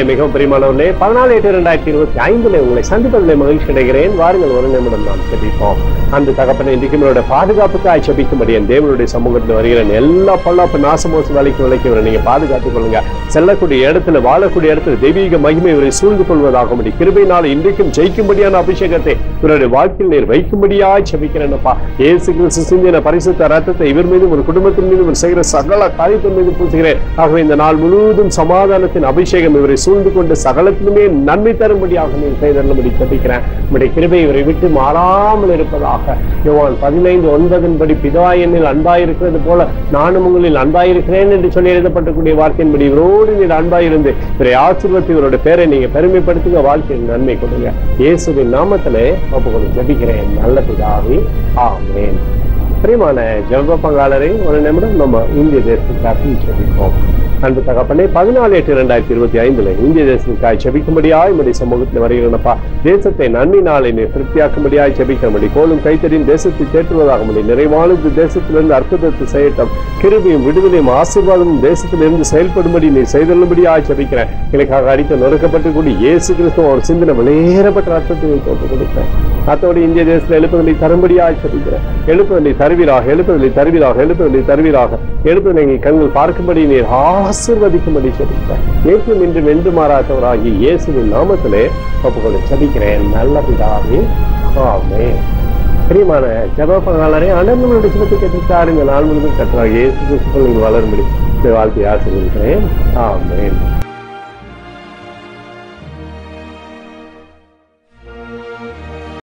மிகவும் பிரியமானவர்களே, 14/8/2025 உங்களை சந்திப்பதில் மகிழ்ச்சி அடைகிறேன். வாருங்கள், ஒரு நிமிடம் நாம் ஜெபிப்போம். அந்த தகப்பனை இன்றைக்கு நம்மளுடைய பாதுகாப்புக்காக ஜெபிக்கும்படி என் தேவனுடைய சமூகத்தில் வருகிறேன். எல்லா பொல்லாப்பு நாசமோச வலைக்கு நீங்க பாதுகாத்துக் கொள்ளுங்க. செல்லக்கூடிய இடத்துல, வாழக்கூடிய இடத்துல தெய்வீக மகிமை இவரை சூழ்ந்து கொள்வதாக முடியும். கிருபையினால் இன்றைக்கும் ஜெயிக்கும்படியான அபிஷேகத்தை இவருடைய வாழ்க்கையில் நீர் வைக்கும்படியாய் ஜெபிக்கிறேன்ப்பா. இயேசு கிறிஸ்து சிந்தின பரிசுத்த ரத்தத்தை இவர் மீதும் ஒரு குடும்பத்தின் மீதும் ஒரு செய்கிற சகல காரியத்தின் மீது பூசுகிறேன். ஆகவே இந்த நாள் முழுவதும் சமாதானத்தின் அபிஷேகம் இவரை சூழ்ந்து கொண்டு சகலத்திலுமே நன்மை தரும்படியாக நீ செய்தருளும்படி ஜெபிக்கிறேன். உம்முடைய கிருபை இவரை விட்டு மாறாமல் இருப்பதாக. யோவான் 15:9 பிதா என்னில் அன்பாயிருக்கிறது போல நானும் உங்களில் அன்பாயிருக்கிறேன் என்று சொல்லி எழுதப்பட்டக்கூடிய வார்த்தையின்படி இவரோடு நீர் அன்பாயிருந்து இவரை ஆசீர்வதித்து இவரோட பேரை நீங்க பெருமைப்படுத்துங்க. வாழ்க்கையில் நன்மை கொடுங்க. இயேசுவின் நாமத்திலே ஒப்புக்கொண்டு ஜெபிக்கிறேன் நல்ல பிதாவே, ஆமென். பிரியமான ஜெப பங்காளரை ஒரு நிமிடம் நம்ம இந்திய தேசத்துக்காக ஜெபிப்போம். அன்பு தகப்பனே, 14/8/2025 இந்திய தேசத்துக்காய் ஜெபிக்கும்படியாய் உம்முடைய சமூகத்தில் வருகிறேனப்பா. தேசத்தை நன்மை நாளை திருப்தியாக்கும்படியாய் ஜெபிக்கும்படி கோலும் கைத்தறியும் தேசத்தை தேற்றுவதாக முடியும். நிறைவானது தேசத்திலிருந்து அற்புதத்தை செய்யட்டும். கிருபையும் விடுதலையும் ஆசீர்வாதமும் தேசத்திலிருந்து செயல்படும்படி நீ செய்தருளும்படியாய் ஜெபிக்கிறேன். எனக்காக அடித்து நொறுக்கப்பட்டு கூடி இயேசு கிறிஸ்துவ ஒரு சிந்தனை வெளியேறப்பட்ட அர்த்தத்தை போட்டு கொடுக்கிறேன். அத்தோடு இந்திய தேசத்தில் எழுப்புதலை தரும்படியாய் ஜெபிக்கிறேன். எழுப்புதலை தருவீராக, எழுப்புதலை தருவீராக, எழுப்புதலை தருவீராக. எழுப்புதலை கண்கள் பார்க்கும்படி நீர் ஆசீர்வதிக்கும்படி ஜெபிக்கிறேன். நேற்றும் இன்றும் என்று மாறாதவராகி இயேசுவின் நாமத்திலே ஒப்புக்கொண்டு ஜெபிக்கிறேன் நல்ல பிதாவே, ஆமென். பிரியமான ஜெப பங்காளரை அனைவருடைய சின்னத்தை கேட்டுத்தாருங்க. நாள் முழுவதும் கர்த்தராகிய இயேசு கிறிஸ்துவுக்குள் நீங்கள் வளரும்படி வாழ்த்தி ஆசீர்வதிக்கிறேன். ஆமென்.